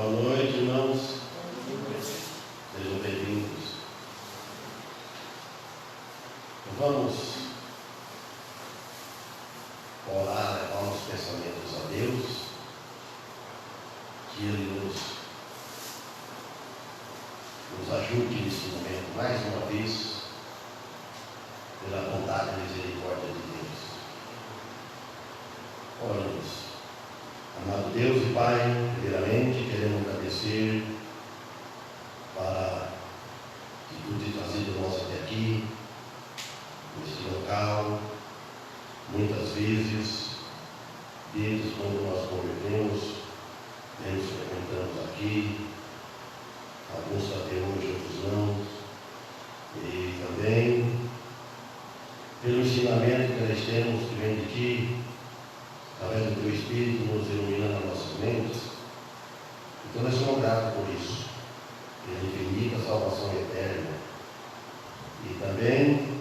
Boa noite, irmãos. Sejam bem-vindos. Vamos orar, levar os pensamentos a Deus, que Ele nos ajude nesse momento, mais uma vez, pela bondade e misericórdia de Deus. Oramos. Amado Deus e Pai, primeiramente queremos agradecer para que Tu te trazido nós até aqui, nesse local. Muitas vezes, desde quando nós convertemos, nos frequentamos aqui, alguns até hoje, outros não, e também pelo ensinamento que nós temos que vem de Ti, através do Teu Espírito, nos iluminando as nossas mentes. Então nós somos gratos por isso, pela infinita salvação eterna. E também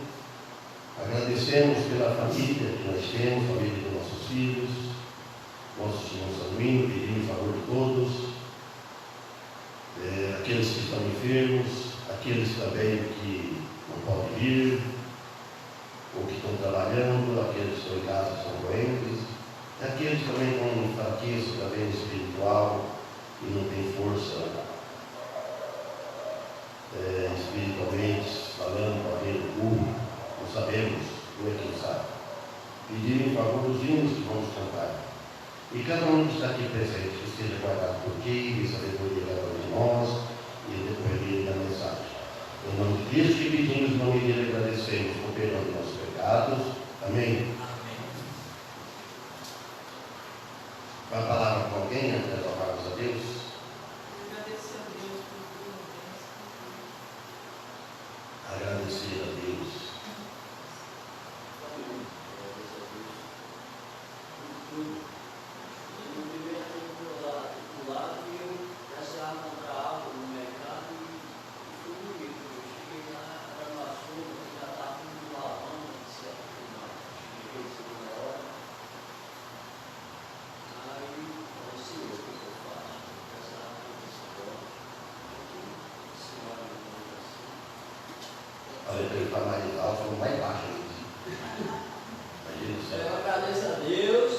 agradecemos pela família que nós temos, a família dos nossos filhos, nossos irmãos sanguíneos, pedimos em favor de todos, aqueles que estão enfermos, aqueles também que não podem vir, ou que estão trabalhando, aqueles que estão em casa, que são doentes, aqueles também estão em fraqueza também espiritual e não tem força espiritualmente, falando para ver o burro, não sabemos, não é quem sabe. Pedir em favor dos hinos que vamos cantar. E cada um que está aqui presente, que esteja guardado por Ti, e sabedoria cada um de nós, e depois da mensagem. Em nome de Cristo que pedimos, em nome dele agradecemos por perdão de nossos pecados. Amém. Uma palavra com alguém antes de louvarmos a Deus? Agradecer a Deus por tudo. Agradecer a Deus. Falei para ele falar mais alto, falou mais baixo ainda. Eu agradeço a Deus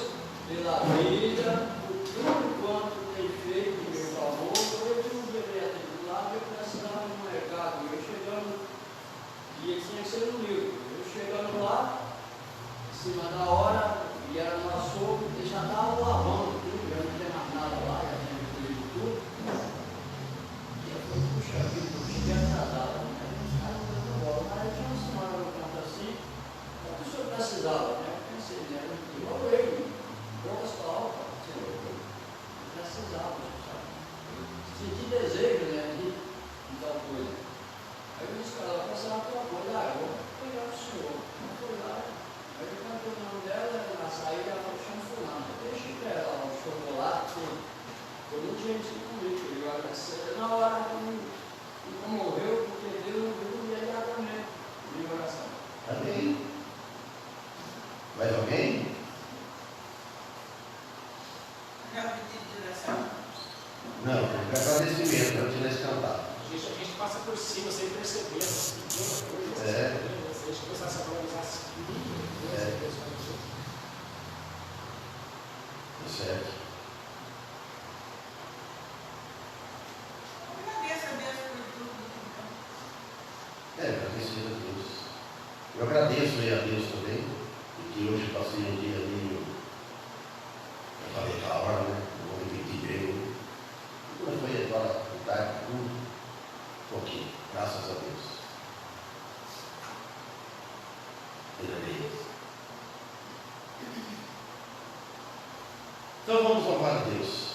pela vida, por tudo quanto tem feito em meu favor. Eu tive um bebê até lá, eu precisava de um mercado. Eu chegando, e ele tinha que ser humilde. Eu chegando lá, em cima da hora, e era no açougue, ele já estava lavando tudo, já não tinha mais nada lá, já tinha feito tudo. E eu falei, puxa vida, eu cheguei atrasado. Mas tinha uma semana no canto assim, o que o senhor precisava, né? Eu pensei, né? Eu orei, poucas palavras, eu precisava, sabe? Senti desejo, né? De tal coisa. Aí eu disse para ela, precisava de uma coisa, eu vou pegar o senhor. Eu fui lá, aí eu cantei o nome dela, na saída ela falou, chama fulano. Eu deixei para ela o chocolate, eu não tinha isso comigo, eu agradeci. Na hora não morreu, porque Deus não viu imediatamente minha oração. Amém. Mais alguém? Já pedi direção. Não, agradecimento, eu tinha esse cantar. A gente passa por cima sem perceber, pequena coisa. É. Se a gente começasse a valorizar assim, Certo. Agradeço a Deus por tudo. Agradecer a Deus. Eu agradeço aí a Deus também, porque hoje passei um dia ali, eu falei aquela hora, né? Não vou repetir bem. Quando foi agora, tarde, tudo, pouquinho, graças a Deus. Então vamos louvar a Deus.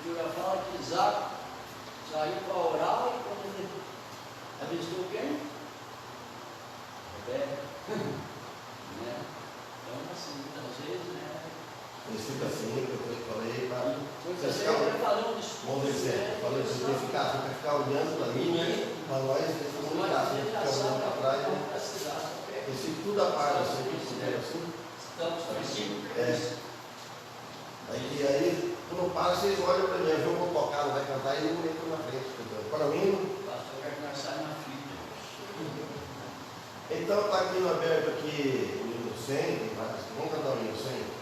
Escritura fala que Isaac saiu para orar e quando ele avistou quem? Rebeca. Né? Então assim. fica assim, depois que eu falei, para Você você vai ficar, fazer um discurso. vamos dizer, falei, você tem que ficar olhando para mim, para nós tem que comunicar, você fica olhando para trás, e se tudo a par, você que puder assim, aí quando para, vocês olham para mim, eu vou tocar, não vai cantar, e não entra na frente, para mim. Então está aqui no aberto aqui, o livro 100, vamos cantar o livro 100?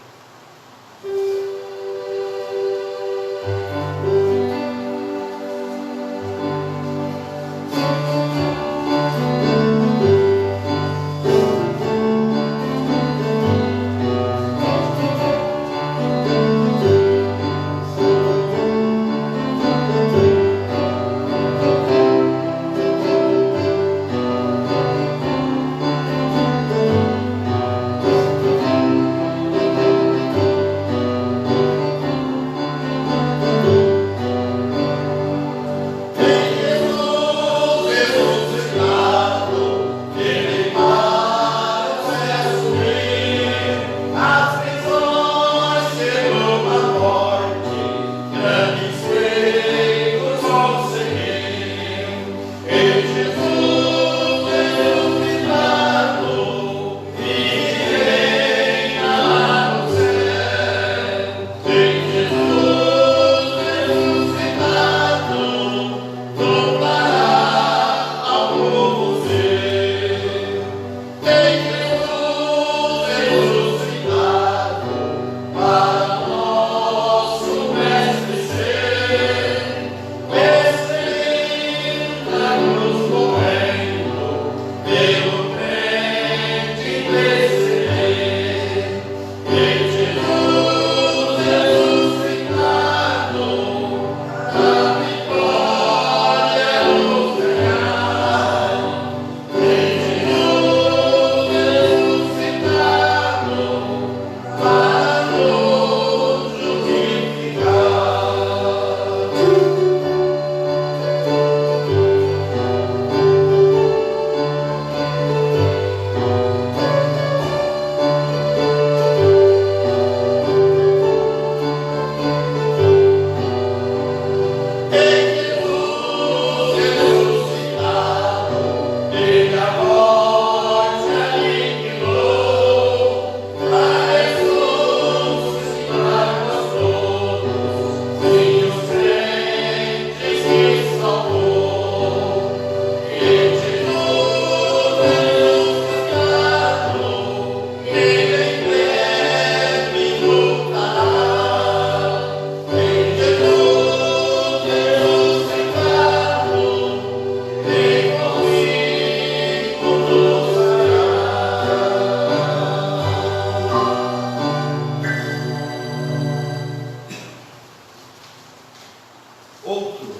Outro.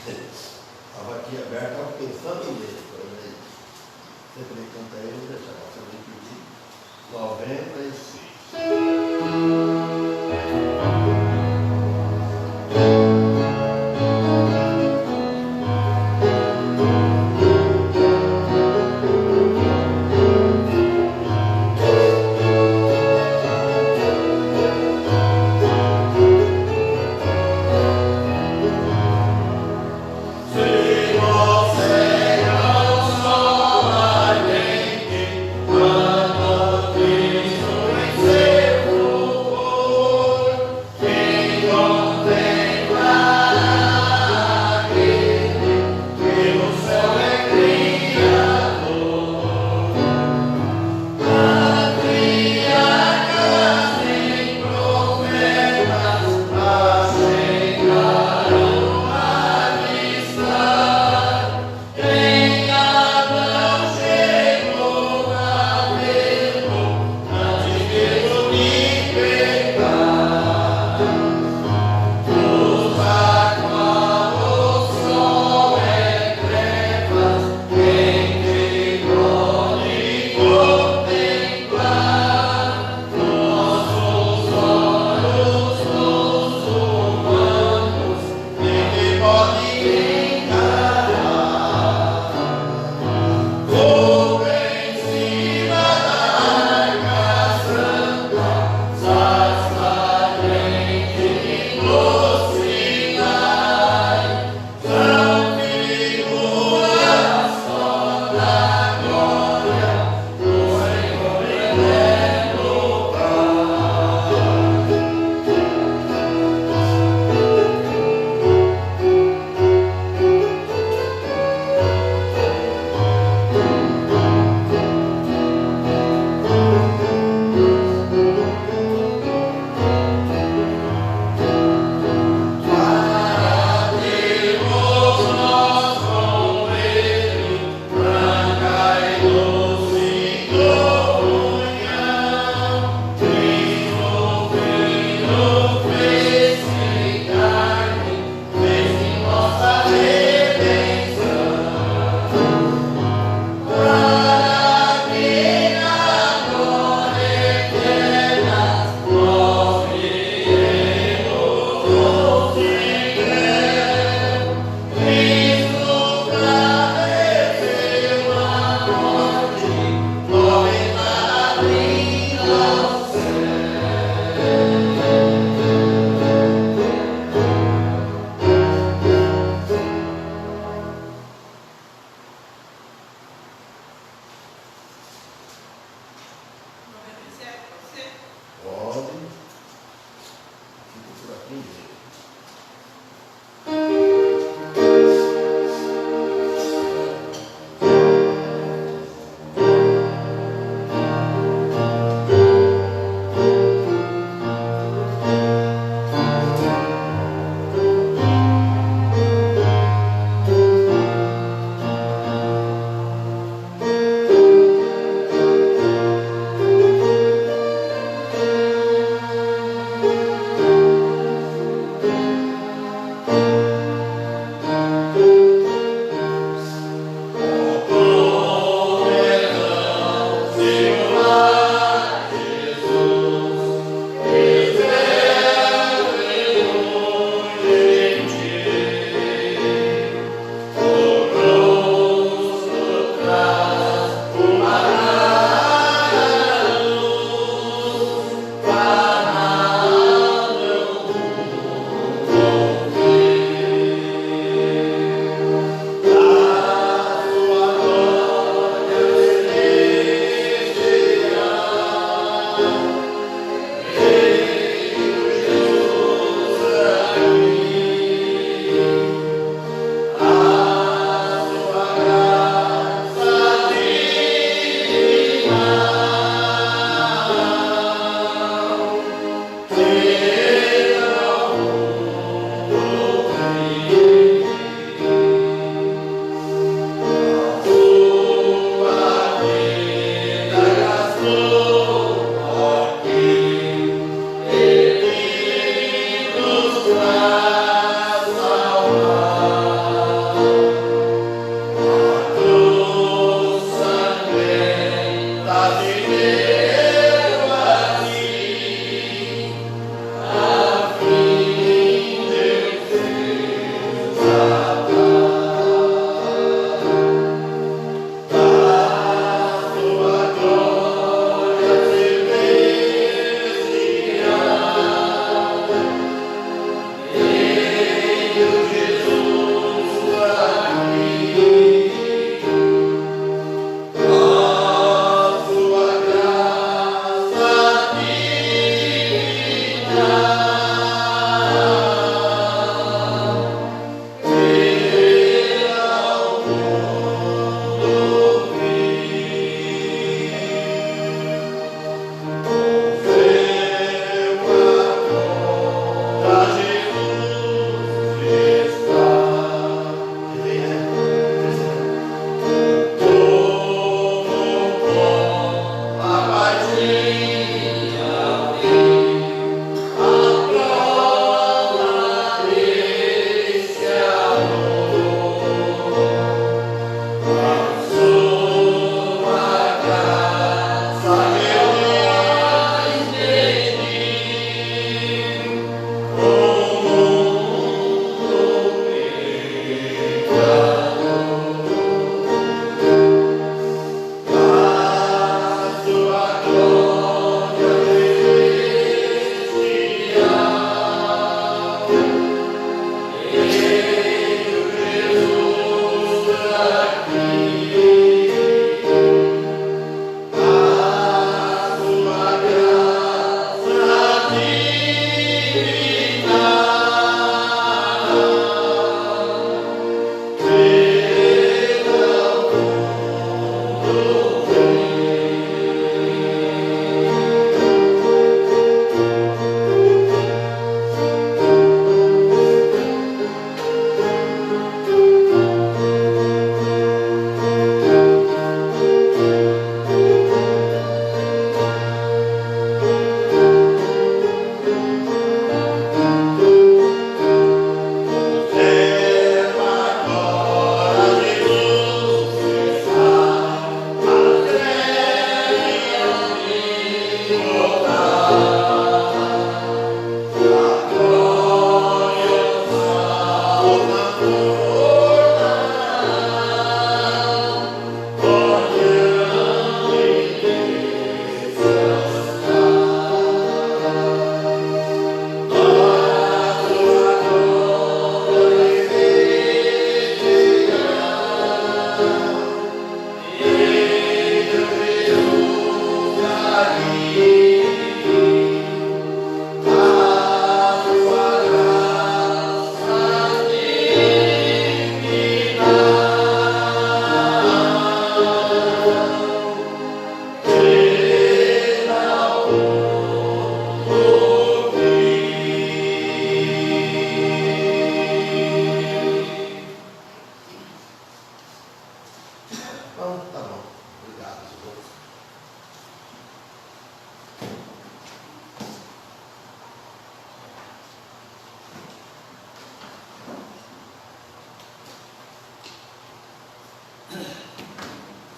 Estava aqui aberto, estava pensando nele. Sempre ele canta aí, vou deixar você repetir. 96. Quando Cristo venceu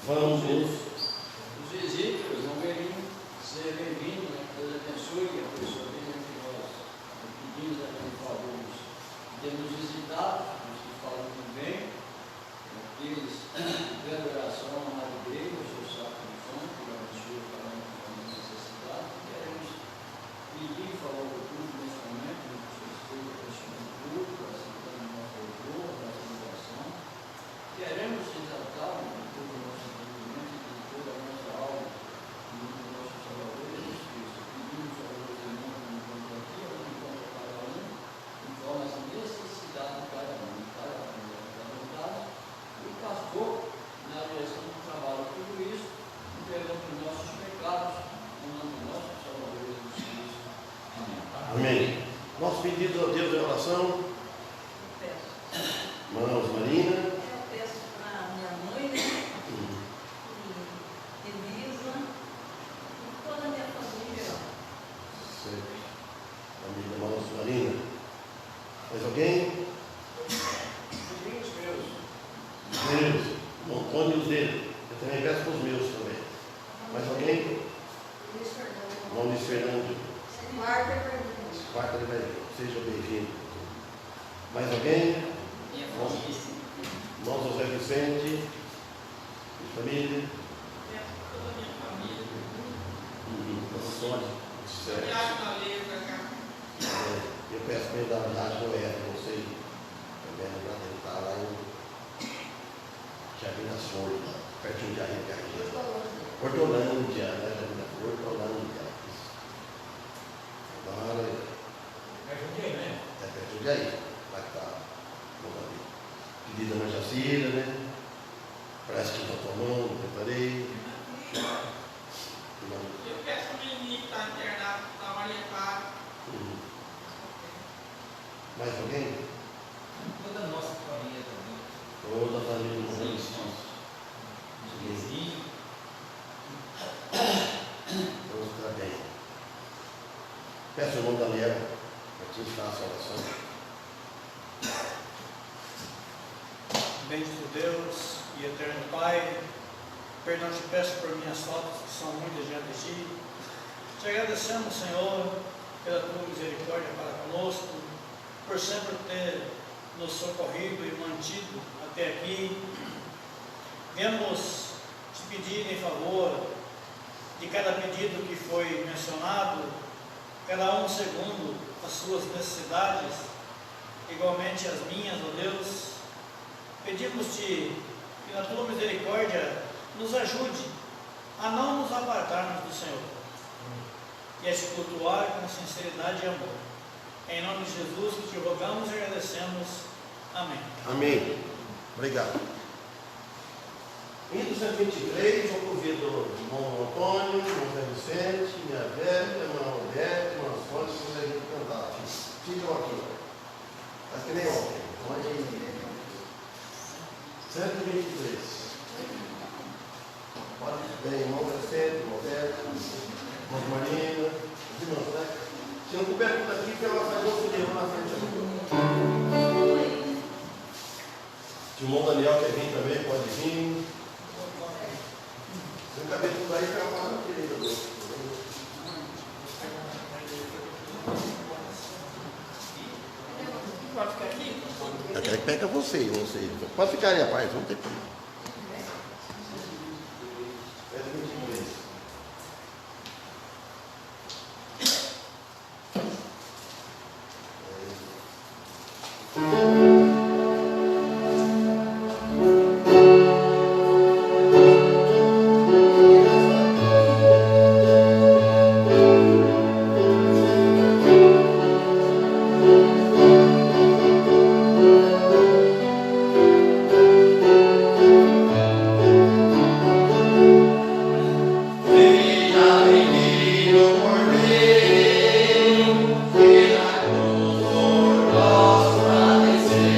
Vamos nos Os visíteis vão ser bem-vindos, né? Que Deus abençoe, que a pessoa venha que nós pedimos aquele favor de nos visitar, os que falam muito bem, aqueles de adoração à igreja, o seu sacro de fonte, que abençoe cada um com a necessidade. Queremos pedir favor do culto nesse momento, que você esteja pressionando o culto, aceitando o nosso louvor, a nossa adoração. Queremos exaltar o todo o nosso entendimento e toda a nossa alma, em nome do nosso Salvador Jesus Cristo. Pedimos a Deus em nome do encontro aqui, ao encontro a cada um, conforme as necessidades de cada um, de cada família, de cada vontade, e o pastor, na direção do trabalho, tudo isso, entregando os nossos pecados, em nome do nosso Salvador Jesus Cristo. Amém. Amém. Nosso pedido a Deus em oração, irmã Osmarina. Eu peço para minha mãe, né? E Elisa, e toda a minha família em geral. Certo. Família irmã Osmarina. Mais alguém? Filhinhos meus. Deus, o Antônio e os dele. Eu também peço para os meus também. Mais alguém? Luiz Fernando. Irmão Luiz Fernando. Marta e Fernando. Quarta ele vai vir. Seja bem-vindo. Mais alguém? Minha família. Irmão José Vicente. E família. Peço para toda a minha família. Nossa Sônia. Certo. Viagem na lei para cá. Eu peço para ele dar uma viagem no Éder, não sei. Também lembrar dele estar lá em Jardim das Flores, pertinho de Jardim Garcia. Hortolândia, né? Jardim da Flor, Hortolândia. Agora É Jundiaí, né? é pertinho de aí. Lá que está. Pedido da Jacira, né? Parece que está tomando, preparei. Eu peço para o menino que está internado, da Maria Clara. Mais alguém? Toda a nossa família também. Toda a família do Sim, município. Vizinho. Vamos ficar bem. Peço ao irmão Daniel para que faça a oração. Bendito Deus e eterno Pai, perdão te peço por minhas faltas, que são muitas diante de ti. Te agradecemos, Senhor, pela tua misericórdia para conosco, por sempre ter nos socorrido e mantido até aqui. Viemos te pedir em favor de cada pedido que foi mencionado, cada um segundo as suas necessidades, igualmente as minhas, ó Deus. Pedimos-te que na tua misericórdia nos ajude a não nos apartarmos do Senhor e a te cultuar com sinceridade e amor. Em nome de Jesus que te rogamos e agradecemos. Amém. Amém. Obrigado. Indo 123, eu convido o irmão Antônio, o irmão Zé Vicente, minha velha, irmã Odete, irmã Sônia, se vocês virem cantar. Ficam aqui. Mas que nem ontem. Pode ir. 123. Pode bem, irmão Vicente, irmão Odete, irmã Marina, os irmãos, né? Se não couber tudo aqui, que ela faz outro dia na frente aqui. Se o irmão Daniel quer vir também, pode vir. Se não caber tudo aí, que ela fala querida. Pode ficar aqui? Eu quero que pega você. Pode ficar aí, rapaz, não tem problema. Agradecer.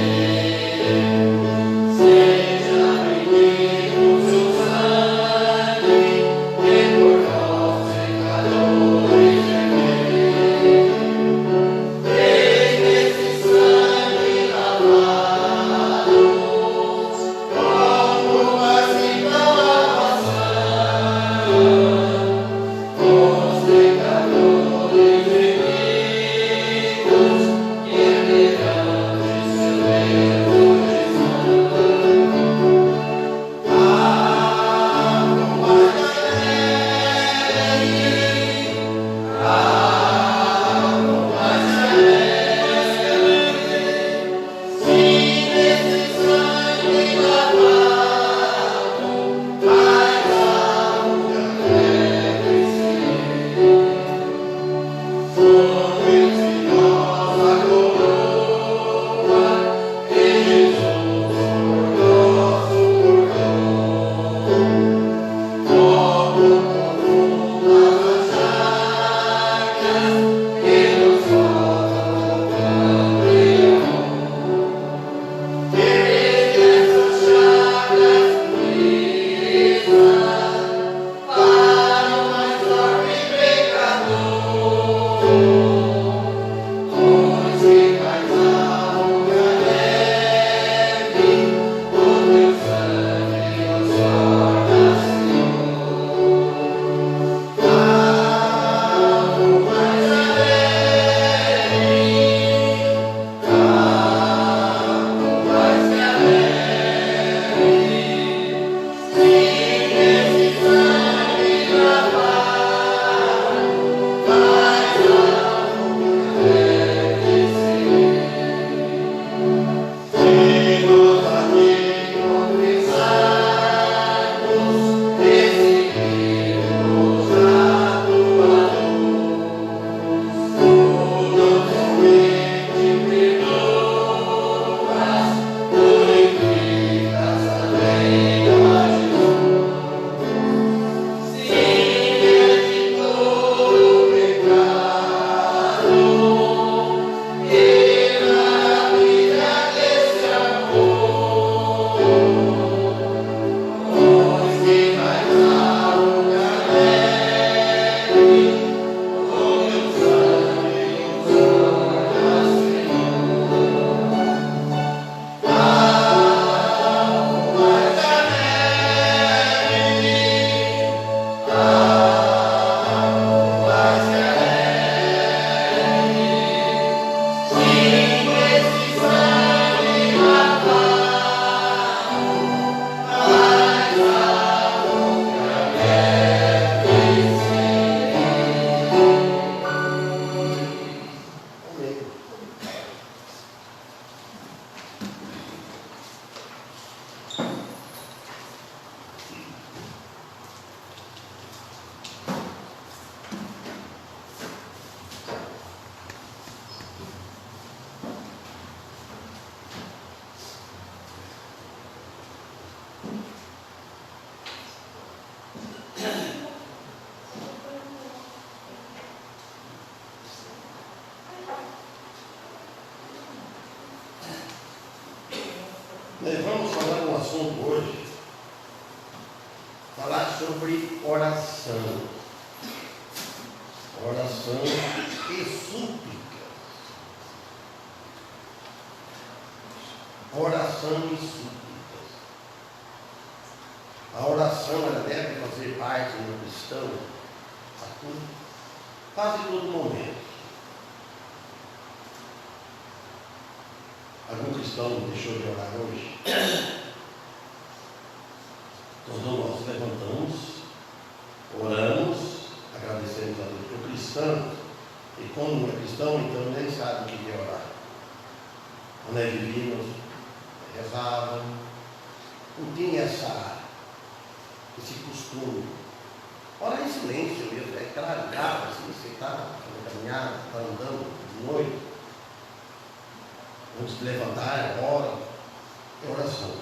Nós vamos falar um assunto hoje, falar sobre oração. Oração e súplica. Oração e súplicas. A oração ela deve fazer parte do cristão quase todo momento. Algum cristão deixou de orar hoje? Então nós levantamos, oramos, agradecemos a Deus por cristão, e quando não é cristão, então nem sabe o que é orar. Quando é divino, rezava, não tinha esse costume. Orar em silêncio mesmo, é claro, assim, você está fazendo caminhada, está andando de noite. Antes de levantar, ora, é oração.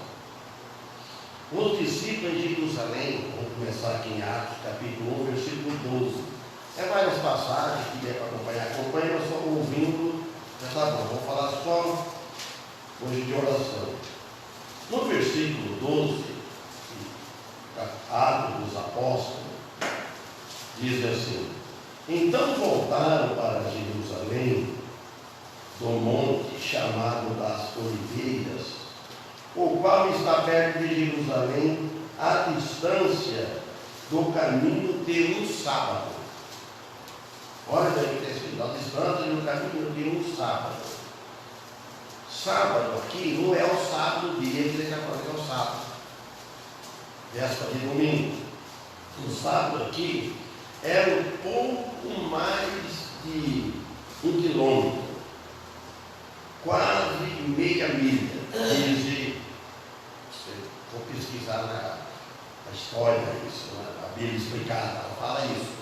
Os discípulos em Jerusalém, vamos começar aqui em Atos, capítulo 1, versículo 12. É várias passagens que der para acompanhar. Acompanha, nós só ouvindo, já está bom. Vamos falar só hoje de oração. No versículo 12, Atos dos Apóstolos, diz assim: então voltaram para Jerusalém, do monte chamado das Oliveiras, o qual está perto de Jerusalém, à distância do caminho de um sábado. Olha daí que está escrito, à distância do caminho de um sábado. Sábado aqui não é o sábado, dia que ele está falando que é o sábado, véspera de domingo. O sábado aqui é um pouco mais de 1 quilômetro. Quase meia milha. Vou pesquisar na história isso, a Bíblia explicada, ela fala isso.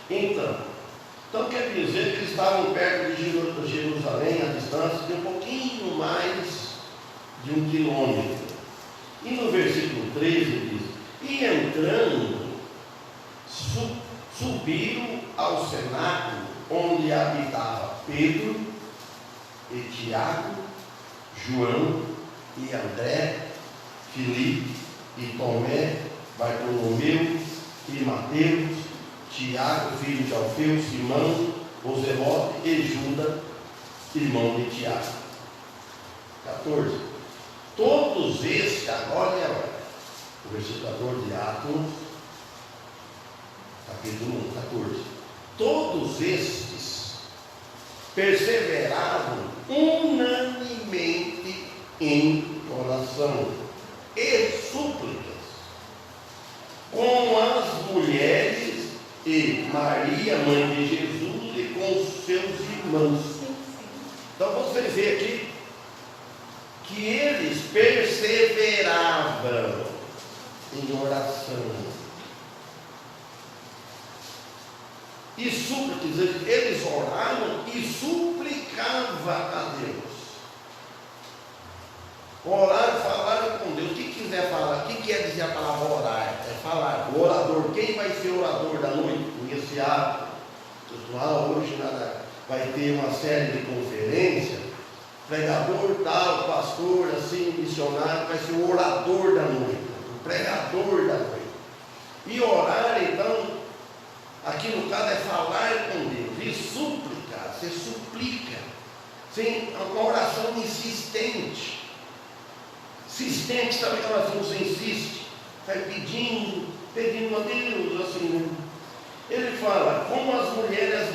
Então quer dizer que eles estavam perto de Jerusalém, a distância de um pouquinho mais de 1 quilômetro. E no versículo 13 diz: e entrando, subiram ao cenáculo onde habitava Pedro e Tiago, João e André, Filipe e Tomé, Bartolomeu e Mateus, Tiago, filho de Alfeu, Simão, o Zelote e Judas, irmão de Tiago. 14. Todos estes, agora é a hora. O versículo 14 de Atos, capítulo 1, 14. Todos estes perseveravam unanimemente em oração e súplicas com as mulheres e Maria, mãe de Jesus, e com os seus irmãos. Então você vê aqui que perseveravam em oração. E súplicas, eles oravam e suplicavam a Deus. Orar, falar com Deus. O que quiser falar, o que quer dizer a palavra orar? É falar. O orador, quem vai ser o orador da noite? Conhece hoje nada, vai ter uma série de conferências. Pregador tal, pastor, assim, missionário, vai ser o orador da noite, o pregador da noite. E orar, então, aqui no caso é falar com Deus, e suplicar, você suplica, sem uma oração insistente. Insistente, sabe aquela oração que você insiste? Vai pedindo a Deus, assim, né? Ele fala, como as mulheres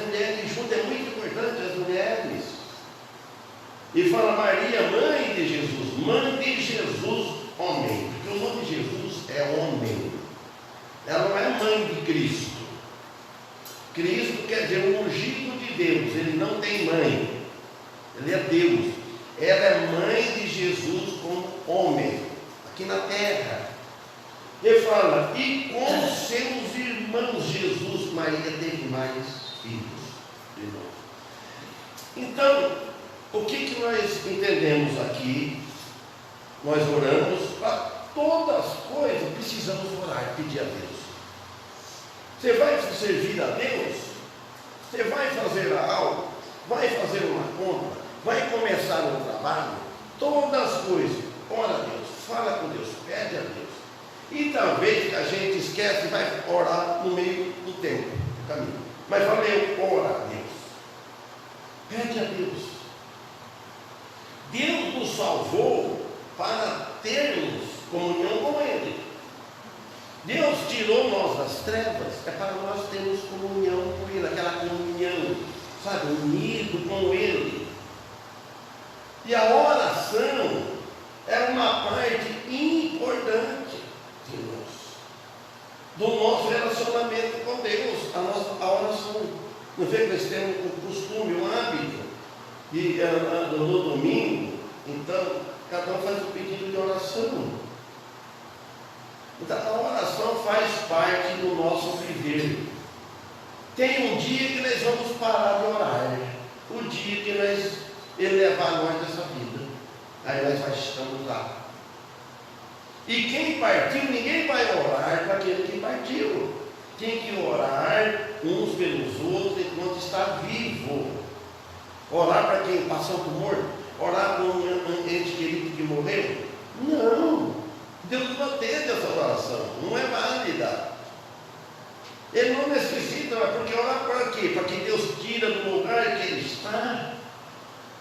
juntas, é muito importante as mulheres. E fala Maria, mãe de Jesus, homem, porque o nome de Jesus é homem. Ela não é mãe de Cristo. Cristo quer dizer o ungido de Deus, ele não tem mãe, ele é Deus. Ela é mãe de Jesus como homem, aqui na terra. Ele fala, e com seus irmãos, Jesus, Maria teve mais filhos. Então, o que nós entendemos aqui? Nós oramos para todas as coisas, precisamos orar, pedir a Deus. Você vai servir a Deus? Você vai fazer algo? Vai fazer uma compra? Vai começar um trabalho? Todas as coisas, ora a Deus, fala com Deus, pede a Deus. E talvez a gente esquece e vai orar no meio do tempo, do caminho. Mas falei, ora a Deus. Pede a Deus. Deus nos salvou para termos comunhão com Ele. Deus tirou nós das trevas, é para nós termos comunhão com Ele, aquela comunhão, sabe, unido com Ele. E a oração é uma parte importante do nosso relacionamento com Deus, a oração. Não vê que nós temos um costume, um hábito, e no domingo, então, cada um faz um pedido de oração. Então, a oração faz parte do nosso viver. Tem um dia que nós vamos parar de orar, o dia que nós elevar nós dessa vida, aí nós estamos lá. E quem partiu, ninguém vai orar para aquele que partiu. Tem que orar uns pelos outros enquanto está vivo. Orar para quem passou por morto, orar por um ente querido que morreu. Não, Deus não atende essa oração, não é válida. Ele não necessita, mas porque orar para quê? Para que Deus tira do lugar que ele está.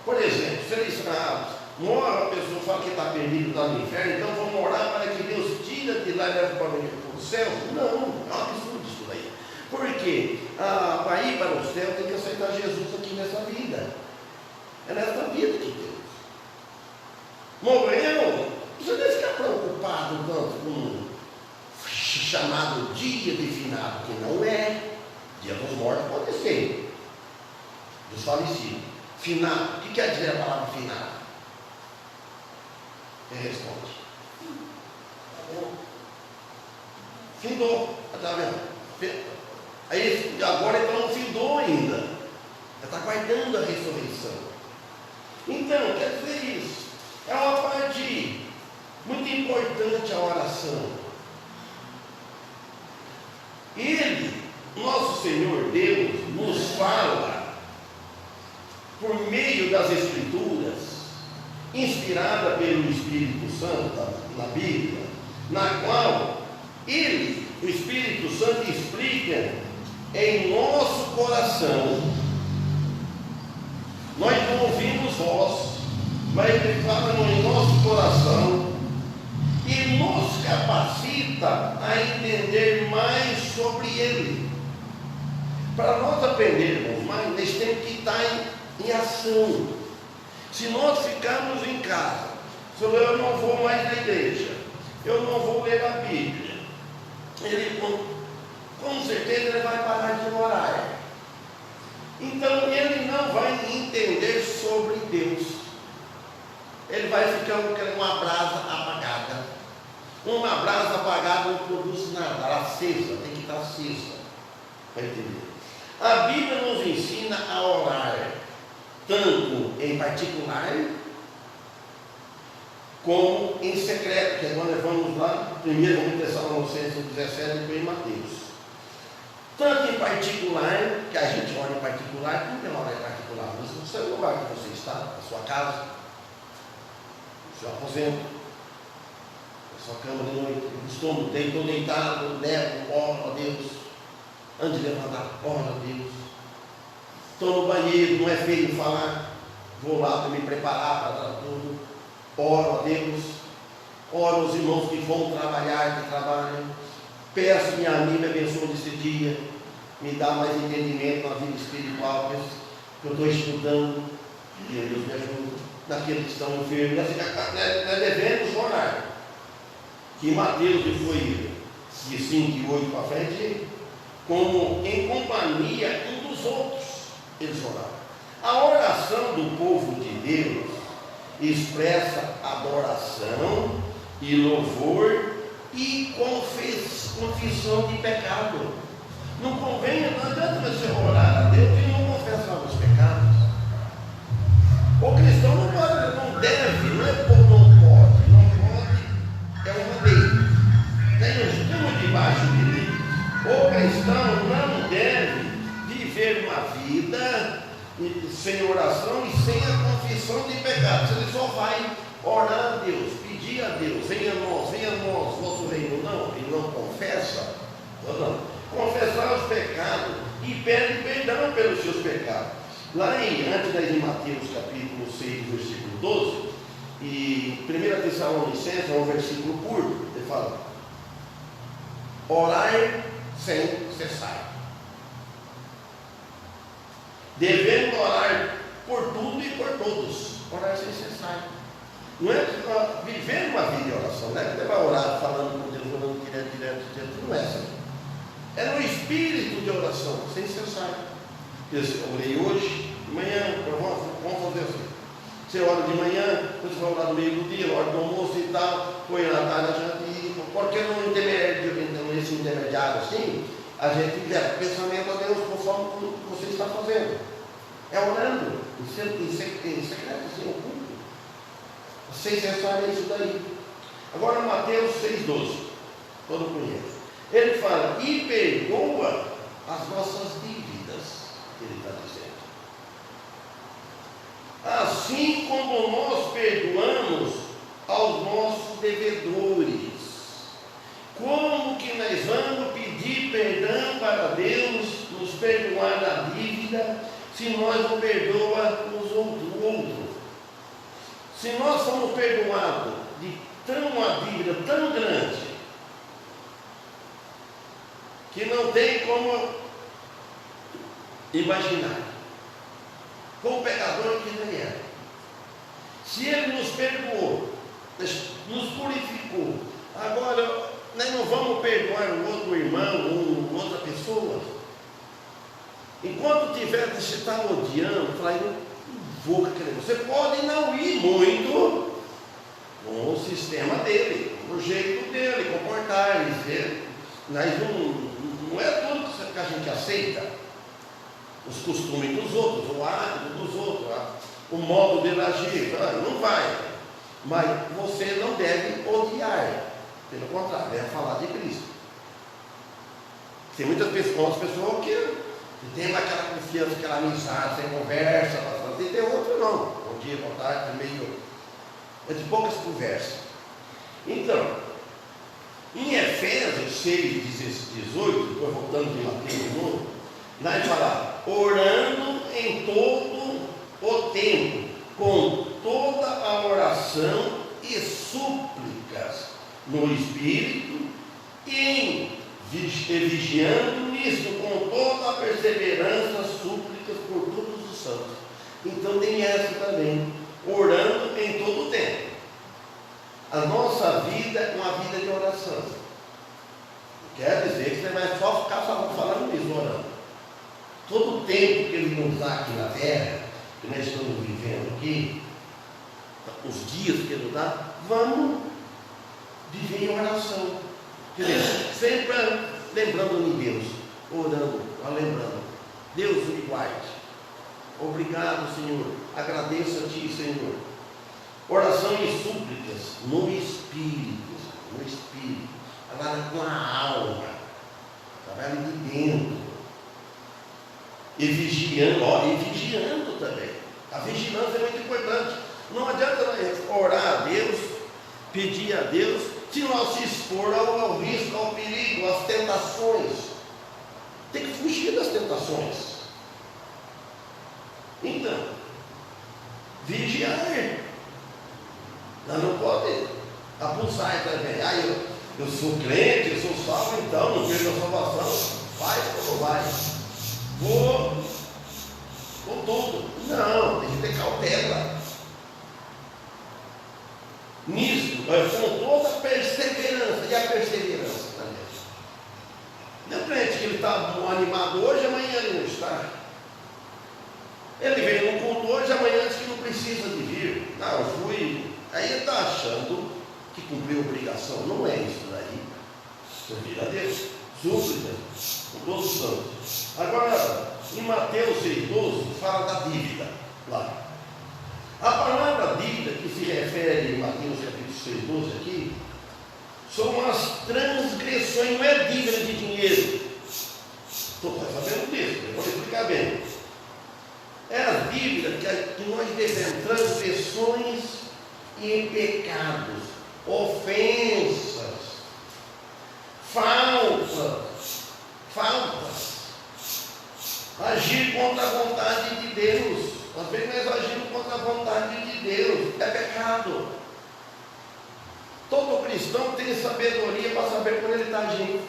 Por exemplo, se ele está, mora a pessoa fala que está perdido, está no inferno, então vamos orar para que Deus tira de lá e leve para o céu? Não, é um absurdo isso daí. Porque para ir para o céu tem que aceitar Jesus aqui nessa vida. É nessa vida de Deus. Morreu, você deve ficar preocupado tanto com o chamado dia de finado, que não é. Dia dos mortos pode ser, dos falecidos. Finado, o que quer dizer a palavra finado? Ele responde. Acabou. Findou. Está vendo? Aí, agora então não findou ainda. Ele está guardando a ressurreição. Então, quer dizer isso. É uma parte muito importante a oração. Ele, nosso Senhor Deus, nos fala por meio das Escrituras, inspirada pelo Espírito Santo na Bíblia, na qual ele, o Espírito Santo, explica em nosso coração. Nós não ouvimos voz, mas ele fala em nosso coração e nos capacita a entender mais sobre ele. Para nós aprendermos mais, nós temos que estar em ação. Se nós ficarmos em casa, se eu não vou mais na igreja, eu não vou ler a Bíblia, ele com certeza ele vai parar de orar. Então ele não vai entender sobre Deus. ele vai ficando como uma brasa apagada. Uma brasa apagada não produz nada, ela acesa, tem que estar acesa. Vai entender? A Bíblia nos ensina a orar, tanto em particular, como em secreto, que agora vamos lá, primeiro vamos Tessalonicenses 17 e depois em Mateus. Tanto em particular, que a gente ora em particular, como é orar em particular? Mas no seu lugar que você está, na sua casa, no seu aposento, na sua cama de noite, estou deitado, levo, oro a Deus, antes de levantar, oro a Deus. Estou no banheiro, não é feio falar, vou lá para me preparar para dar tudo, oro a Deus, oro aos irmãos que vão trabalhar, que trabalham, peço que a mim me abençoe nesse dia, me dá mais entendimento na vida espiritual, que eu estou estudando, e Deus me ajuda, naqueles que estão enfermos, nós devemos orar, que Mateus que foi de 5 e 8 para frente, como em companhia um dos outros, eles oraram. A oração do povo de Deus expressa adoração e louvor e confissão de pecado. Não convém, não adianta você orar a Deus e não confessar os pecados. O cristão não pode, não deve, não é por não pode, é uma lei. Tem debaixo de lei. O cristão não deve viver uma vida sem oração e sem a confissão de pecados. Ele só vai orar a Deus, pedir a Deus, venha a nós, vosso reino, não, ele não confessa, não. Confessar os pecados e pede perdão pelos seus pecados. Lá antes de Mateus capítulo 6, versículo 12, e 1 Tessalonicenses é um versículo curto, ele fala: orai sem cessar. Devemos orar por tudo e por todos, orar sem cessar. Não é viver uma vida de oração, não é que você vai orar falando com Deus, orando direto, não é assim. É no espírito de oração, sem cessar. Eu orei hoje, de manhã, vamos fazer assim. Você ora de manhã, depois você vai orar no meio do dia, na hora do almoço e tal, põe na tarde, porque nesse intermediário assim, a gente leva pensamento a Deus conforme o que você está fazendo. É orando, em secreto, assim, oculto. Sem cessar é isso daí. Agora Mateus 6,12, todo conhece. Ele fala, e perdoa as nossas dívidas, ele está dizendo. Assim como nós perdoamos aos nossos devedores. Como que nós vamos pedir perdão para Deus nos perdoar a dívida, se nós não perdoamos o outro? Se nós somos perdoados de uma dívida tão grande, que não tem como imaginar, com o pecador que nem é. Se ele nos perdoou, nos purificou, agora nós não vamos perdoar um outro irmão ou outra pessoa. Enquanto tiver, você está odiando, falar, eu não vou querer. Você pode não ir muito no sistema dele, no jeito dele, comportar, dizer, mas não é tudo que a gente aceita, os costumes dos outros, o hábito dos outros, o modo de agir, não vai. Mas você não deve odiar, pelo contrário, deve falar de Cristo. Tem muitas pessoas que tem aquela confiança, aquela amizade, sem conversa, e tem outro não. Bom dia, boa tarde, meio. É de poucas conversas. Então, em Efésios 6, 18, depois voltando de Mateus de novo, nós falamos, orando em todo o tempo, com toda a oração e súplicas no Espírito, e vigiando nisso com toda a perseverança, súplicas por todos os santos. Então tem essa também, orando em todo o tempo. A nossa vida é uma vida de oração. Quer dizer que você vai só ficar falando isso, orando. Todo o tempo que ele nos dá aqui na terra, que nós estamos vivendo aqui, os dias que Ele nos dá, vamos viver em oração. Quer dizer, sempre lembrando de Deus, orando, lembrando. Deus me guarde. Obrigado, Senhor. Agradeço a Ti, Senhor. Oração e súplicas no Espírito. No Espírito. Trabalha com a alma. Trabalha de dentro. E vigiando, e vigiando também. A vigilância é muito importante. Não adianta orar a Deus, pedir a Deus, se não se expor ao risco, ao perigo, às tentações. Tem que fugir das tentações. Então, vigiar. Nós não pode abusar também. Eu sou crente, eu sou salvo, então não perco a salvação. Vai ou não vai? Vou com tudo. Não, tem que ter cautela. Nisso, com toda a perseverança. E a perseverança também. Não é crente que ele está animado hoje, amanhã ele não está. Ele veio no culto hoje, amanhã diz que não precisa de vir. Não, eu fui. Aí ele está achando que cumpriu a obrigação. Não é isso daí. Servir a Deus. Súplica com todos os santos. Agora, em Mateus 6,12, fala da dívida. Lá. A palavra dívida que se refere em Mateus capítulo 6,12 aqui, são as transgressões, não é dívida de dinheiro. Estou sabendo disso, eu vou explicar bem. É a dívida que nós devemos, transgressões e pecados, ofensas, faltas, agir contra a vontade de Deus. Às vezes nós agimos contra a vontade de Deus, é pecado. Todo cristão tem sabedoria para saber quando ele está agindo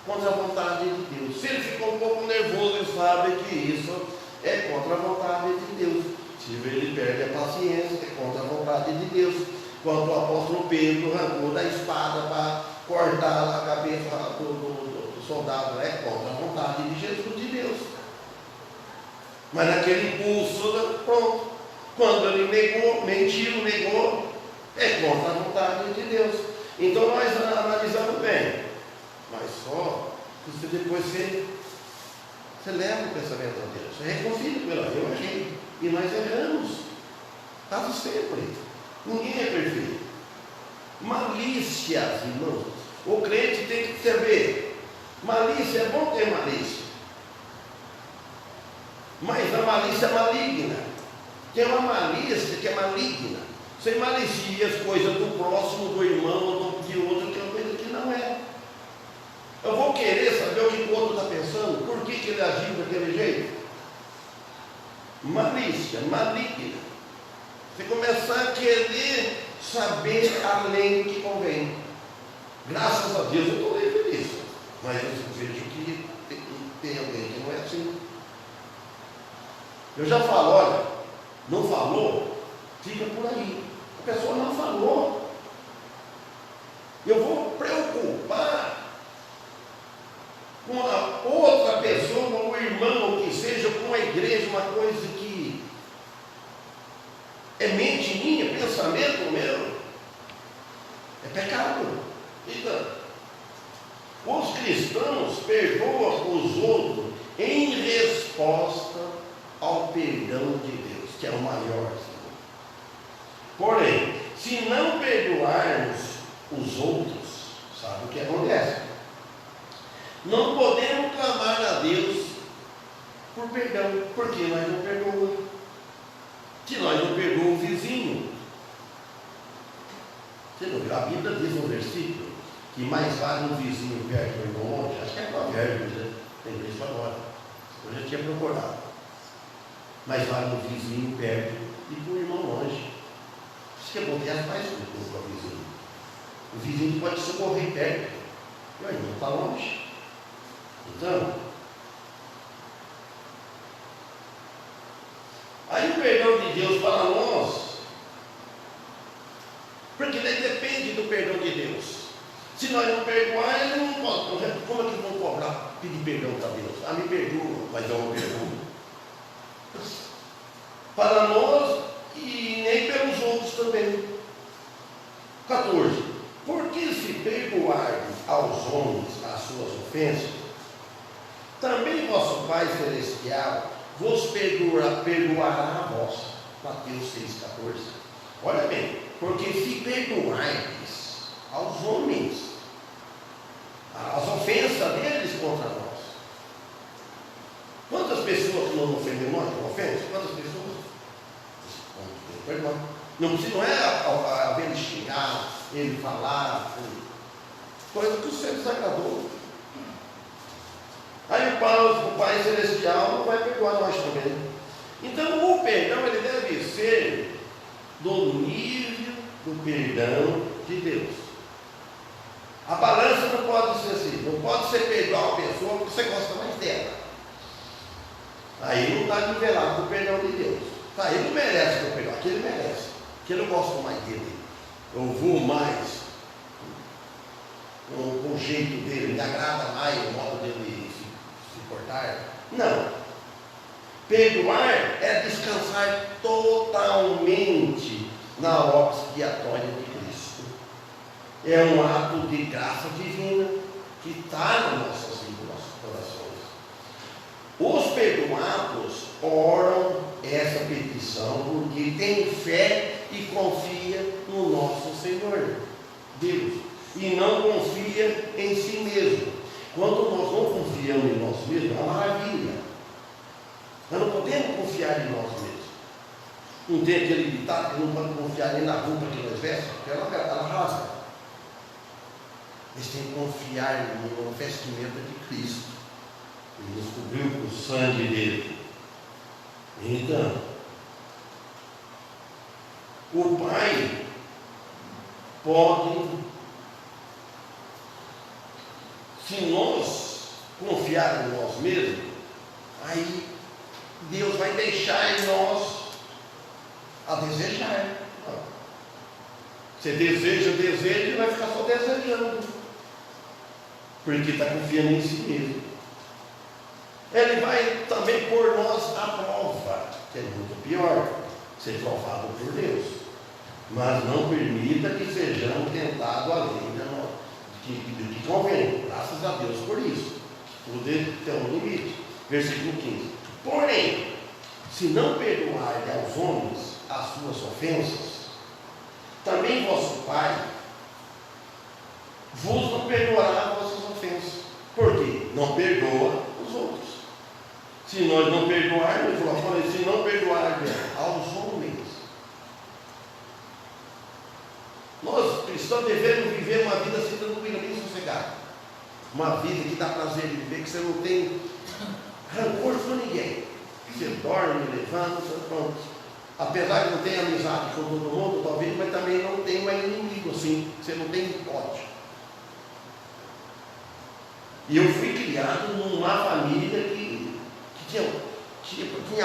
contra a vontade de Deus. Se ele ficou um pouco nervoso, ele sabe que isso é contra a vontade de Deus. Se ele perde a paciência, é contra a vontade de Deus. Quando o apóstolo Pedro arrancou da espada para cortar a cabeça do soldado, é contra a vontade de Jesus, de Deus. Mas naquele impulso, pronto. Quando ele negou, é contra a vontade de Deus. Então nós analisamos bem. Mas só, você depois você leva o pensamento a Deus. Você reconcilia com ele. Eu errei. E nós erramos. Quase sempre. Ninguém é perfeito. Malícias, irmãos. O crente tem que saber. Malícia, é bom ter malícia. Mas a malícia é maligna. Tem uma malícia que é maligna. Você malicia as coisas do próximo, do irmão, ou de outro, que é uma coisa que não é. Eu vou querer saber o que o outro está pensando, por que ele agiu daquele jeito. Malícia, maligna. Você começar a querer saber além do que convém. Graças a Deus eu estou livre disso. Mas eu vejo que tem alguém que não é assim. Eu já falo, olha, não falou, fica por aí. A pessoa não falou. Eu vou preocupar com a outra pessoa, com o irmão, ou que seja, com a igreja, uma coisa que é mente minha, pensamento meu. É pecado. Então, os cristãos perdoam os outros em resposta ao perdão de Deus, que é o maior. Porém, se não perdoarmos os outros, sabe o que acontece? Não podemos clamar a Deus por perdão, porque nós não perdoamos. Se nós não perdoamos o vizinho, você não viu? A Bíblia diz no versículo que mais vale um vizinho perto do irmão longe. Acho que é provérbio, né? Lembrei isso agora. Eu já tinha procurado. Mais vale um vizinho perto e para o irmão longe. Isso que é bom, que as mais coisas para o vizinho. O vizinho pode socorrer perto, e o irmão está longe. Então, aí o perdão de Deus para nós, porque daí depende do perdão de Deus. Se nós não perdoar, ele não pode. Como é que vão cobrar, pedir perdão para Deus? Ah, me perdoa, mas eu não perdoo. Para nós e nem pelos outros também. 14. Porque se perdoardes aos homens as suas ofensas, também vosso Pai Celestial vos perdoará a vós. Mateus 6,14. Olha bem, porque se perdoardes aos homens as ofensas deles contra nós. Quantas pessoas que não ofendem nós com ofensas? Quantas pessoas? Perdão. Não é a ver ele xingar, ele falar, coisa que o Senhor desagradou. Aí o Pai Celestial não vai perdoar nós também. Então o perdão ele deve ser do nível do perdão de Deus. A balança não pode ser assim, não pode ser perdoar uma pessoa porque você gosta mais dela. Aí não está nivelado com o perdão de Deus. Tá, ele não merece que eu perdoe, aquele merece, que eu não gosto mais dele. Eu vou mais com o jeito dele, me agrada mais o modo dele se portar. Não. Perdoar é descansar totalmente na obra expiatória de Cristo. É um ato de graça divina que está nas nossas vidas, nos nossos corações. Os perdoados oram essa petição porque têm fé e confia no nosso Senhor Deus e não confia em si mesmo. Quando nós não confiamos em nós mesmos, é uma maravilha. Nós não podemos confiar em nós mesmos. Não tem aquele ditado que não pode confiar nem na roupa que nós vestimos, porque ela rasga. Eles têm que confiar no vestimento de Cristo. Ele nos cobriu com o sangue dele. Então, o Pai pode, se nós confiarmos em nós mesmos, aí Deus vai deixar em nós a desejar. Você deseja e vai ficar só desejando, porque está confiando em si mesmo. Ele vai também pôr nós à prova, que é muito pior, ser provado por Deus. Mas não permita que sejamos tentados além do que convém. Graças a Deus por isso. Tudo tem um limite. Versículo 15. Porém, se não perdoardes aos homens as suas ofensas, também vosso Pai vos não perdoará as vossas ofensas. Por quê? Não perdoa os outros. Se nós não perdoarmos, se não perdoarmos aos homens, nós cristãos devemos viver uma vida assim tranquila, bem sossegada. Uma vida que dá prazer de viver, que você não tem rancor com ninguém. Você dorme, levanta, pronto. Apesar de não ter amizade com todo mundo, talvez, mas também não tem um inimigo assim. Você não tem ódio. E eu fui criado numa família que tinha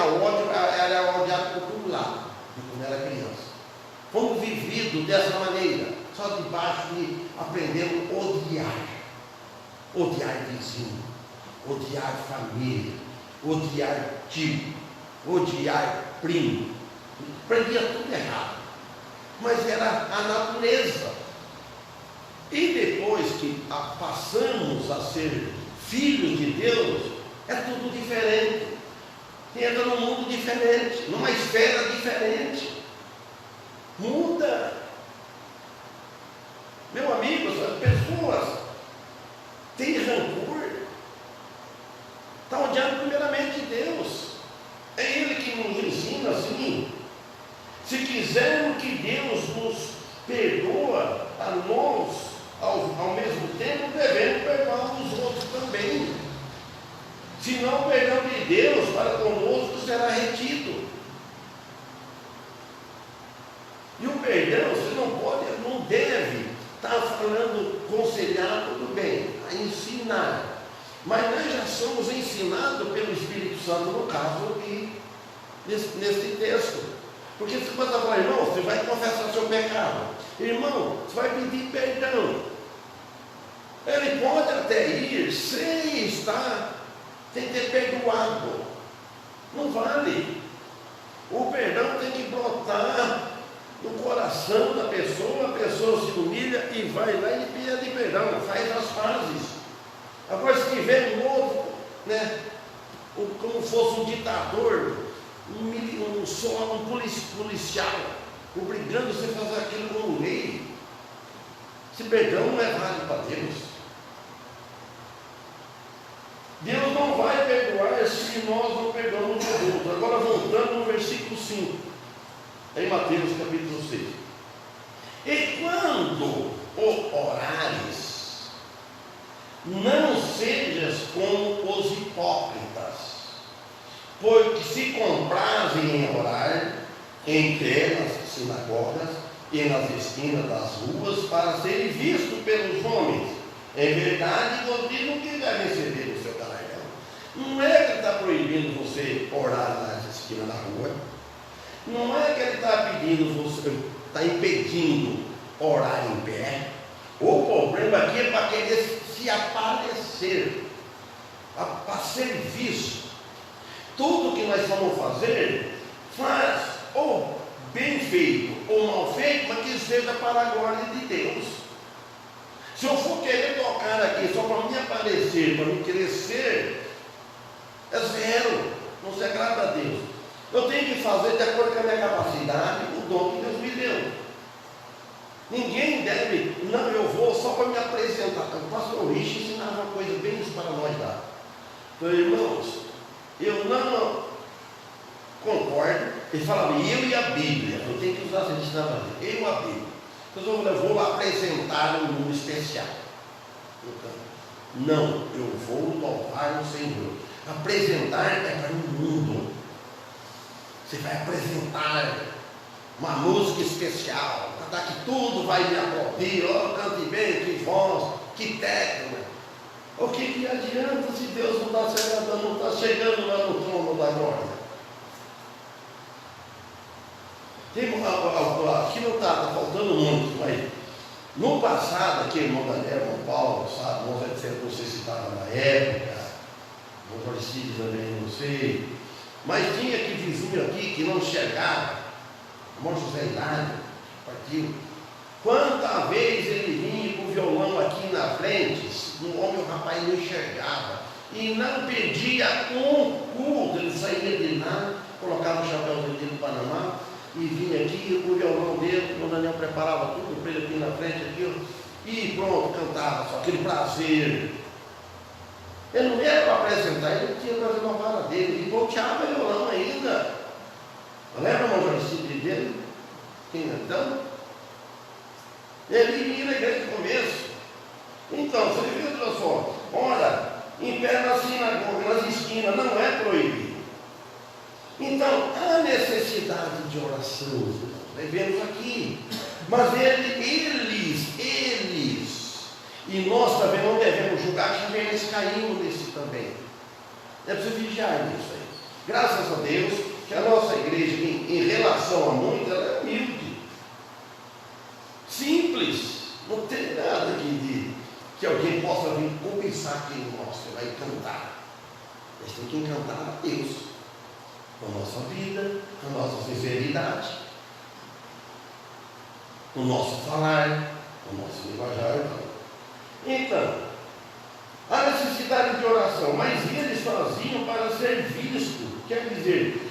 ódio, era odiado por todo lado, quando era criança. Fomos vividos dessa maneira, só debaixo de aprendemos a odiar. Odiar vizinho, odiar família, odiar tio, odiar primo. Aprendia tudo errado, mas era a natureza. E depois que passamos a ser filhos de Deus, é tudo diferente. Entra num mundo diferente, numa esfera diferente. Muda. Meu amigo, as pessoas têm rancor. Está odiando primeiramente Deus. É Ele que nos ensina assim. Se quisermos que Deus nos perdoa a nós, ao mesmo tempo, devemos perdoar os outros também. Senão o perdão de Deus para conosco será retido. E o perdão, você não deve estar falando, aconselhar, tudo bem, a ensinar. Mas nós já somos ensinados pelo Espírito Santo, no caso aqui, nesse texto. Porque você pode falar, irmão, você vai confessar seu pecado. Irmão, você vai pedir perdão. Ele pode até ir sem ter perdoado. Não vale. O perdão tem que brotar no coração da pessoa, a pessoa se humilha e vai lá e pede perdão, faz as pazes. Agora, se tiver um outro, né, como fosse um ditador, um policial, obrigando você a fazer aquilo como lei, esse perdão não é válido para Deus. Deus não vai perdoar se nós não perdoamos os outros. Agora, voltando no versículo 5, em Mateus capítulo 6. E quando orares, não sejas como os hipócritas, porque se comprazem em orar em pé nas sinagogas e nas esquinas das ruas, para serem vistos pelos homens. Em verdade, vos digo que devem receber o seu galardão. Não é que ele está proibindo você orar nas esquinas da rua. Não é que ele está pedindo você, está impedindo orar em pé. O problema aqui é para querer se aparecer, para ser visto. Tudo que nós vamos fazer, faz ou bem feito ou mal feito, mas que seja para a glória de Deus. Se eu for querer tocar aqui só para me aparecer, para me crescer, é zero, não se agrada a Deus. Eu tenho que fazer de acordo com a minha capacidade, o dom que Deus me deu. Ninguém deve, não, eu vou só para me apresentar. O pastor Rich ensinava uma coisa bem isso para nós lá. Então, irmãos, eu não concordo. Ele falava, eu e a Bíblia. Eu tenho que usar essa ensinava, eu e a Bíblia. Então, eu vou apresentar um mundo especial. Então, não, eu vou louvar o Senhor. Apresentar é para o mundo. Você vai apresentar uma música especial, para que tudo vai me aplaudir. Oh, cante bem, que voz, que técnica. O que adianta se Deus não está chegando lá no trono da glória? Aqui não está faltando muito, mas no passado, aqui, irmão Daniel, irmão Paulo, sabe, irmão Zé, não sei se estava na época, irmão Jorcídio também, não sei, mas tinha que vizinho aqui que não enxergava, irmão José Hilário, partiu. Quantas vezes ele vinha com o violão aqui na frente, o homem, o rapaz não enxergava, e não pedia um culto, ele saía de lá, colocava o chapéuzinho dele no Panamá, e vinha aqui com o violão dele, o Daniel preparava tudo para ele aqui na frente, aqui, e pronto, cantava, só aquele prazer. Ele não era para apresentar, ele tinha que fazer uma vara dele, e volteava o violão ainda. Lembra, irmão Jorcídio dele? Quem então? Ele ia na igreja no começo. Então, você viu, olha só, ora, em pé na sinagoga, nas esquinas, não é proibido. Então, há necessidade de oração, devemos aqui. Mas eles, e nós também não devemos julgar, que eles caíram nesse também. É preciso vigiar nisso aí. Graças a Deus, que a nossa igreja, em relação a muitos, ela é humilde. Simples. Não tem nada de que alguém possa vir cobiçar quem nós vai cantar. Nós temos que encantar a Deus. Com a nossa vida, com a nossa sinceridade, com o nosso falar, com o nosso linguajar. Então, há necessidade de oração, mas eles faziam para ser visto, quer dizer,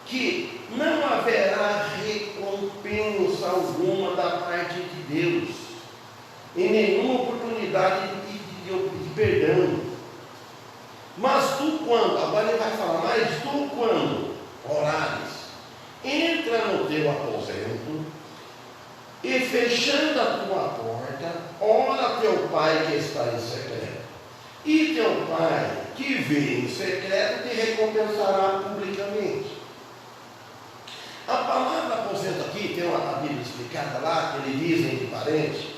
que não haverá recompensa alguma da parte de Deus, em nenhuma oportunidade de perdão. Mas tu quando, agora ele vai falar, mas tu quando orares, entra no teu aposento e fechando a tua porta, ora teu pai que está em secreto. E teu pai que vê em secreto te recompensará publicamente. A palavra aposento aqui, tem uma Bíblia explicada lá, que ele diz entre parentes,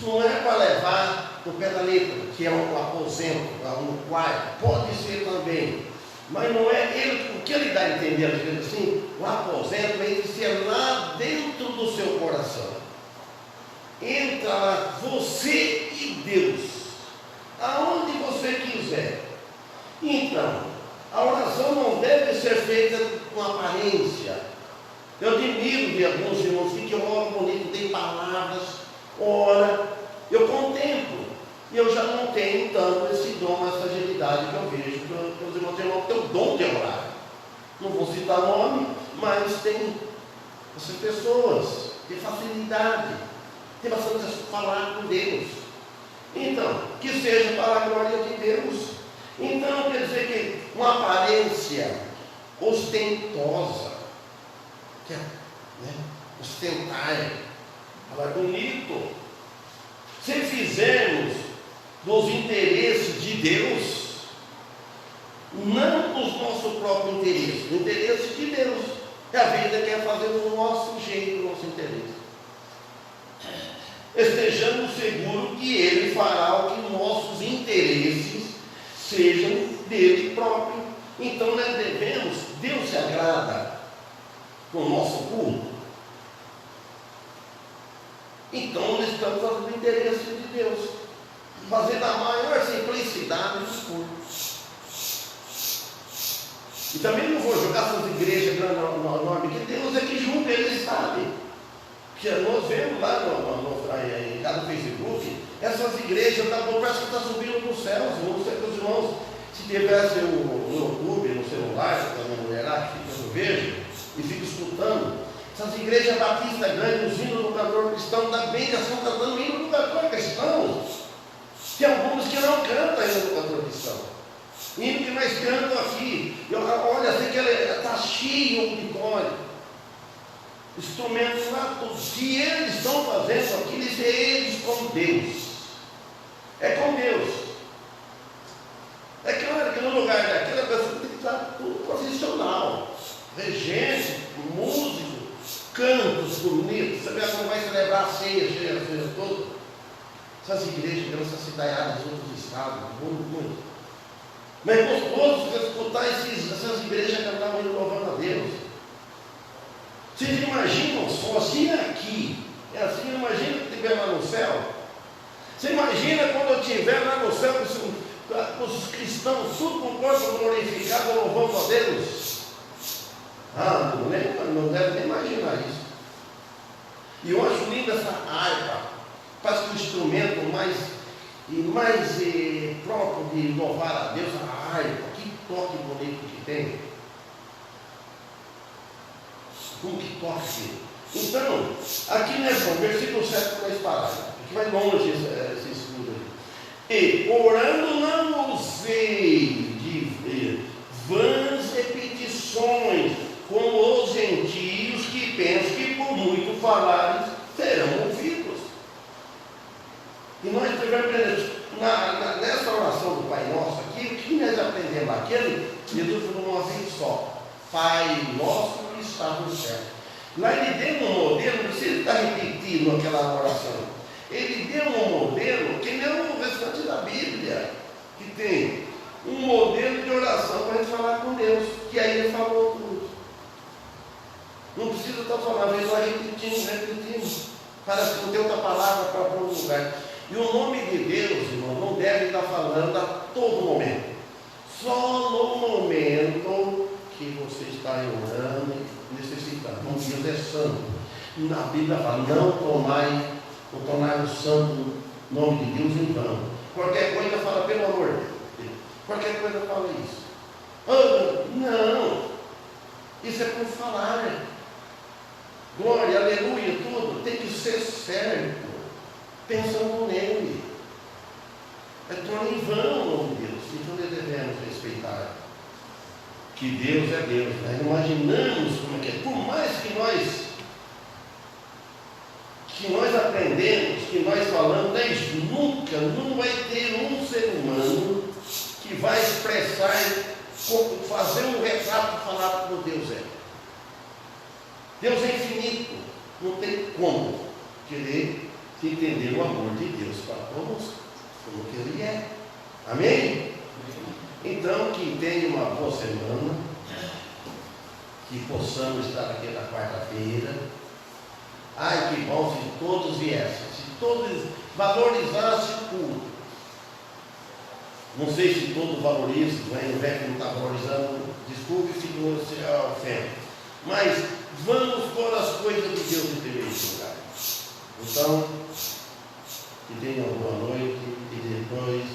não é para levar no pé da letra, que é um aposento, um quarto, pode ser também, mas não é ele, o que ele dá a entender, assim, o aposento é ser lá dentro do seu coração, entra lá, você e Deus, aonde você quiser. Então, a oração não deve ser feita com aparência, Eu admiro de alguns irmãos que oram bonito, tem palavras, ora, eu contemplo. E eu já não tenho tanto esse dom, essa agilidade que eu vejo que os irmãos têm o dom de orar. Não vou citar nome, mas tem essas pessoas, tem facilidade, tem bastante a falar com Deus. Então, que seja para a glória de Deus. Então, quer dizer que uma aparência ostentosa, ostentar, falar bonito, se fizermos dos interesses de Deus, não dos nossos próprios interesses, o interesse de Deus. E a vida quer fazer do nosso jeito, o nosso interesse. Estejamos seguros que Ele fará o que nossos interesses sejam dele próprio. Então nós devemos, Deus se agrada com o nosso culto. Então nós estamos fazendo o interesse de Deus, fazendo a maior simplicidade dos cultos. E também não vou jogar essas igrejas enormes, que Deus é que julga, Ele sabe. Porque nós vemos lá em cada Facebook, essas igrejas, parece que está subindo para os céus. Não sei para os irmãos, se tivesse no YouTube, no celular, na mulherada que fica no vejo, e fica escutando, essas igrejas batistas grandes, os hinos do cantor cristão, da benção está dando hino do cantor cristão. Tem alguns que não cantam hino do cantor cristão. Hino que nós cantamos aqui, olha, assim que está cheio o auditório, instrumentos lá, todos. Se eles estão fazendo aquilo, isso é eles com Deus, é com Deus. É claro que no lugar daquela pessoa tem que estar tudo profissional, regente, músico, cantos bonitos. Você vê como vai celebrar a ceia, a ceia toda. Essas igrejas, essas cidades dos outros estados, muito. Mas é gostoso escutar essas igrejas cantarem louvando a Deus. Vocês imaginam só, se aqui é assim, imagina que estiver lá no céu. Você imagina quando eu estiver lá no céu com os cristãos, tudo com o corpo glorificado, louvando a Deus. Não deve nem imaginar isso. E eu acho linda essa harpa, parece que o instrumento mais próprio de louvar a Deus, a harpa, que toque bonito que tem. Como que toque? Então, aqui nessa versículo 7 para nós parar, aqui vai longe esse estudo aí. E orando não usei de vãs repetições, como os gentios que pensam que por muito falares serão ouvidos. E nós devemos nessa oração do Pai Nosso aqui, o que nós aprendemos aqui? Jesus falou uma vez só: Pai Nosso que está no céu. Lá ele deu um modelo, não precisa estar repetindo aquela oração. Ele deu um modelo que nem o restante da Bíblia, que tem um modelo de oração para a gente falar com Deus, que aí ele falou tudo. Não precisa estar falando, ele vai repetindo. Parece que não tem outra palavra para pôr no lugar. E o nome de Deus, irmão, não deve estar falando a todo momento. Só no momento que você está orando e necessitando. Deus é santo. Na Bíblia fala, não tornai o santo nome de Deus em vão. Qualquer coisa fala, pelo amor de Deus. Qualquer coisa fala isso. Não. Isso é por falar. Glória, aleluia, tudo tem que ser certo. Pensando nele. Torna em vão o nome de Deus. Então nós devemos respeitar que Deus é Deus. Nós imaginamos como é que é. Por mais que nós aprendemos, que nós falamos, nunca não vai ter um ser humano que vai expressar, fazer um retrato falar como Deus é. Deus é infinito. Não tem como querer entender o amor de Deus para conosco, como que Ele é. Amém? Então, que tenha uma boa semana, que possamos estar aqui na quarta-feira. Ai, que bom se todos viessem, se todos valorizassem o culto. Não sei se todos valorizam, o Beck não está valorizando, desculpe se você ofende, mas Vamos pôr as coisas de Deus em primeiro lugar. Então, que tenham uma boa noite e depois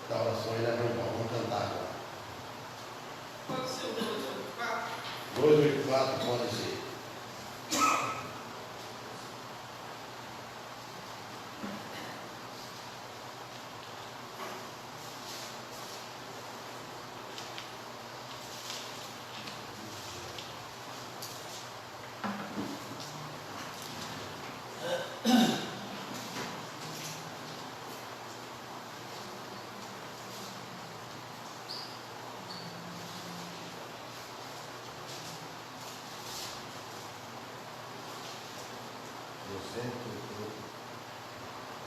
da oração ele arrancou. Vamos cantar agora. Pode ser o 284? 284 pode ser.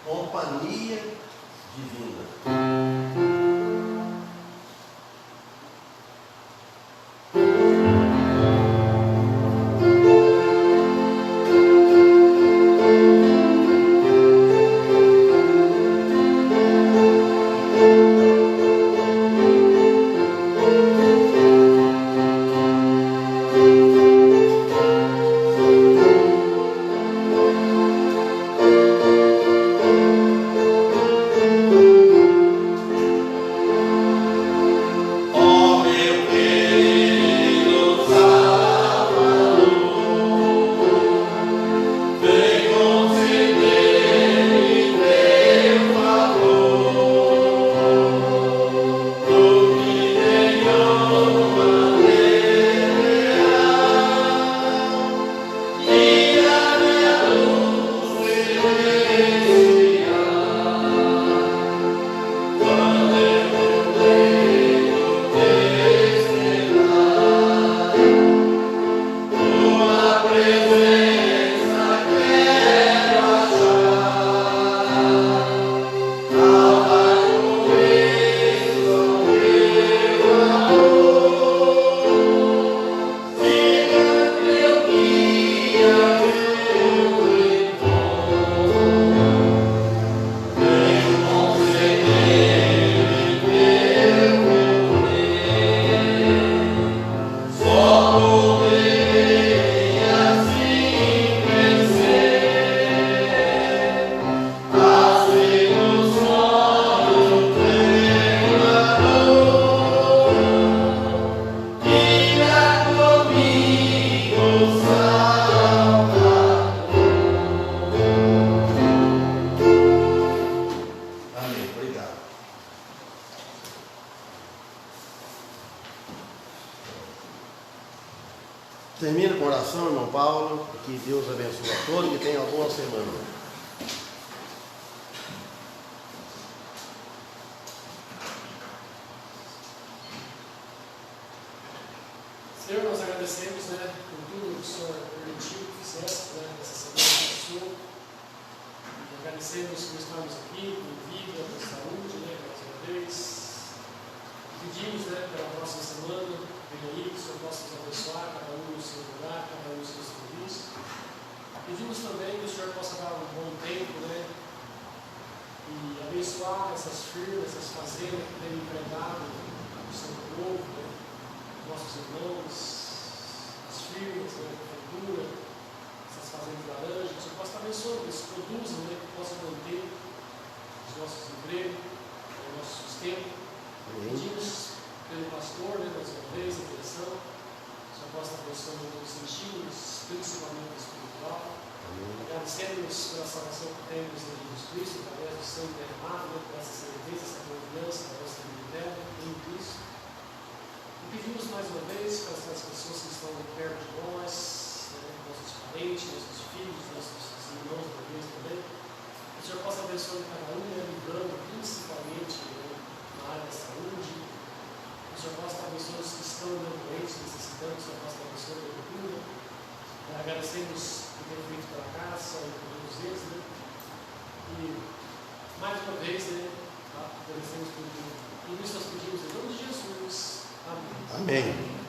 Companhia divina. Termina com oração, irmão Paulo, que Deus abençoe a todos e que tenha uma boa semana. Senhor, nós agradecemos, por tudo que o Senhor permitiu que fizesse, nessa semana do Senhor. E agradecemos por estarmos aqui, com vida, com saúde, mais uma vez. Pedimos, pela próxima semana, venha aí, que o Senhor possa nos abençoar, cada um no seu lugar, cada um no seu serviço. Pedimos também que o Senhor possa dar um bom tempo, e abençoar essas firmas, essas fazendas que têm empregado o seu povo, nossos irmãos, as firmas, a prefeitura, essas fazendas de laranja, que o Senhor possa estar abençoando, que eles produzam, que possam manter os nossos empregos, o nosso sustento. Pedimos pelo pastor, mais uma vez, a direção, que o Senhor possa estar abençoando em todos os sentidos, principalmente espiritual. Agradecemos pela salvação que temos em Jesus Cristo, através do sangue derramado, por essa certeza, essa confiança, da nossa vida em Cristo. Pedimos mais uma vez para as pessoas que estão perto de nós, nossos parentes, nossos filhos, nossos irmãos da igreja também, que o Senhor possa abençoar cada um, livrando principalmente na área da saúde, que o Senhor possa estar abençoando os que estão doentes, necessitando, que o Senhor possa estar abençoando a cultura. Agradecemos o que tem feito pela casa e por todos eles, e mais uma vez, agradecemos por tudo. Tudo isso nós pedimos em nome de Jesus. Amém. Amém.